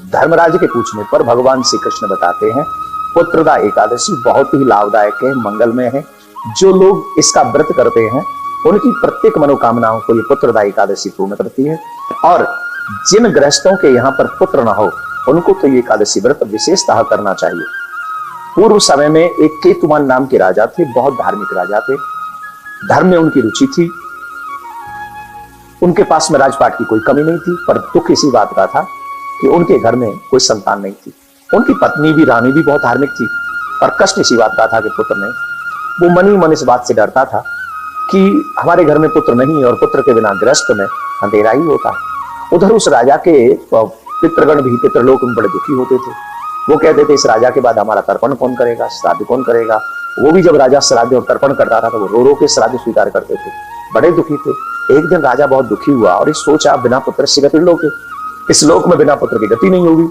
धर्मराज के पूछने पर भगवान श्री कृष्ण बताते हैं पुत्रदा एकादशी बहुत ही लाभदायक है, मंगलमय है। जो लोग इसका व्रत करते हैं उनकी प्रत्येक मनोकामनाओं को ये पुत्रदा एकादशी पूर्ण करती है। और जिन गृहस्थों के यहाँ पर पुत्र न हो उनको तो ये एकादशी व्रत विशेषतः करना चाहिए। पूर्व समय में एक केतुमान नाम के राजा थे, बहुत धार्मिक राजा थे, धर्म में उनकी रुचि थी, उनके पास में राजपाट की कोई कमी नहीं थी। पर दुख इसी बात का था कि उनके घर में कोई संतान नहीं थी। उनकी पत्नी भी, रानी भी बहुत धार्मिक थी, पर कष्ट इसी बात का था कि पुत्र नहीं। वो मन ही मन इस बात से डरता था कि हमारे घर में पुत्र नहीं और पुत्र के बिना गृहस्थ में अंधेरा ही होता है। उधर उस राजा के पितृगण भी, पितृलोक में बड़े दुखी होते थे। वो कहते थे इस राजा के बाद हमारा तर्पण कौन करेगा, श्राद्ध कौन करेगा। वो भी जब राजा श्राद्ध और तर्पण करता था तो वो रो रो के श्राद्ध स्वीकार करते थे, बड़े दुखी थे। एक दिन राजा बहुत दुखी हुआ और इस सोचा बिना पुत्र से गति लोक, इस लोक में बिना पुत्र की गति नहीं होगी।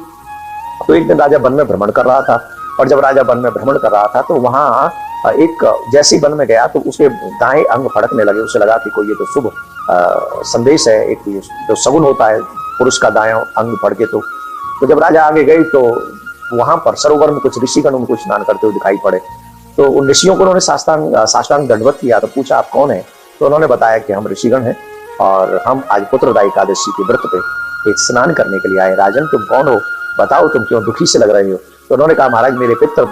तो एक दिन राजा वन में भ्रमण कर रहा था, और जब राजा वन में भ्रमण कर रहा था तो वहां एक, जैसे ही वन में गया तो उसके दाएं अंग फड़कने लगे। उसे लगा कि कोई ये तो शुभ संदेश है, एक जो सगुन होता है पुरुष का दायां अंग फड़के। तो जब राजा आगे गए तो वहां पर सरोवर में कुछ ऋषिगण उनको स्नान करते हुए दिखाई पड़े। तो उन ऋषियों को उन्होंने साष्टांग दंडवत किया। तो पूछा आप कौन है? तो उन्होंने बताया कि हम ऋषिगण हैं और हम आज पुत्रदा एकादशी के व्रत पे एक स्नान करने के लिए आए। राजन तुम कौन हो, बताओ तुम क्यों दुखी से लग रहे हो? तो उन्होंने कहा महाराज मेरे पितर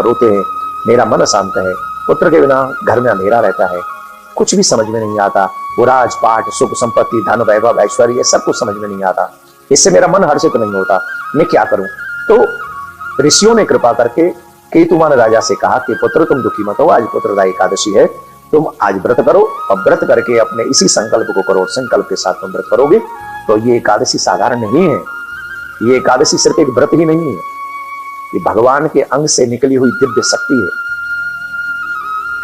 रोते हैं, मेरा मन अशांत है, पुत्र के बिना घर में अंधेरा रहता है, कुछ भी समझ में नहीं आता। वो राजपाट, सुख संपत्ति, धन वैभव, ऐश्वर्य सब कुछ समझ में नहीं आता, इससे मेरा मन हर्षित नहीं होता, मैं क्या करूं? तो ऋषियों ने कृपा करके केतुमान राजा से कहा कि पुत्र तुम दुखी मत हो, आज पुत्रदा एकादशी है, तुम आज व्रत करो और व्रत करके अपने इसी संकल्प को करो। संकल्प के साथ तुम व्रत करोगे तो ये एकादशी साधारण नहीं है। ये एकादशी सिर्फ एक व्रत ही नहीं है, ये भगवान के अंग से निकली हुई दिव्य शक्ति है।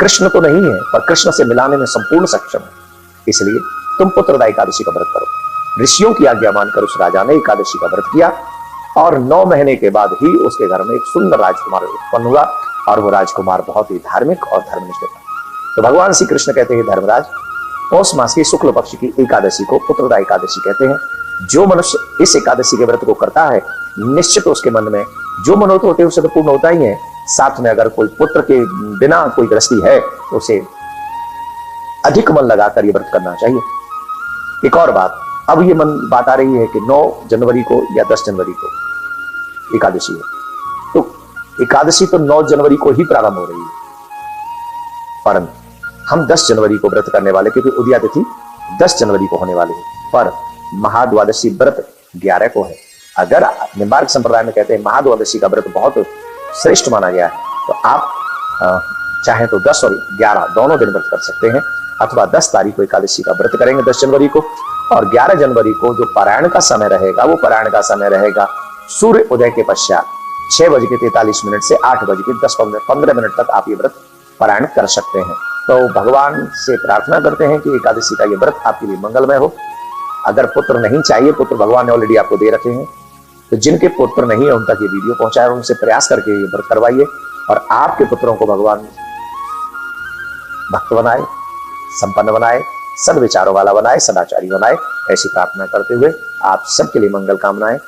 कृष्ण तो नहीं है पर कृष्ण से मिलाने में संपूर्ण सक्षम है। इसलिए तुम पुत्रदा एकादशी का व्रत करो। ऋषियों की आज्ञा मानकर उस राजा ने एकादशी का व्रत किया और 9 महीने के बाद ही उसके घर में एक सुंदर राजकुमार उत्पन्न हुआ, और वो राजकुमार बहुत ही धार्मिक और धर्मनिष्ठ था। तो भगवान श्री कृष्ण कहते हैं धर्मराज, पौष मास की शुक्ल पक्ष की एकादशी को पुत्रदा एकादशी कहते हैं। जो मनुष्य इस एकादशी के व्रत को करता है निश्चित उसके मन में जो मनोरथ होते हैं उसे तो पूर्ण होता ही है। साथ में अगर कोई पुत्र के बिना कोई गृहस्थी है तो उसे अधिक मन लगाकर ये व्रत करना चाहिए। एक और बात, अब ये बात आ रही है कि 9 जनवरी को या 10 जनवरी को एकादशी है, तो एकादशी तो 9 जनवरी को ही प्रारंभ हो रही है, परंतु हम 10 जनवरी को व्रत करने वाले, क्योंकि उदया तिथि 10 जनवरी को होने वाली है, पर महाद्वादशी व्रत 11 को है। अगर निम्बार्क संप्रदाय में कहते हैं महाद्वादशी का व्रत बहुत श्रेष्ठ माना गया है, तो आप चाहे तो 10 और 11 दोनों दिन व्रत कर सकते हैं, अथवा 10 तारीख को एकादशी का व्रत करेंगे 10 जनवरी को, और 11 जनवरी को जो पारायण का समय रहेगा वो पारायण का समय रहेगा सूर्य उदय के पश्चात 6:43 से 8:10-15 तक आप ये व्रत पारायण कर सकते हैं। तो भगवान से प्रार्थना करते हैं कि एकादशी का ये व्रत आपके लिए मंगलमय हो। अगर पुत्र नहीं चाहिए, पुत्र भगवान ने ऑलरेडी आपको दे रखे हैं, तो जिनके पुत्र नहीं है उन तक ये वीडियो पहुंचाए, उनसे प्रयास करके ये व्रत करवाइए और आपके पुत्रों को भगवान भक्त बनाए, संपन्न बनाए, सद्विचारों वाला बनाए, सदाचारी बनाए। ऐसी प्रार्थना करते हुए आप सबके लिए मंगल कामनाएं।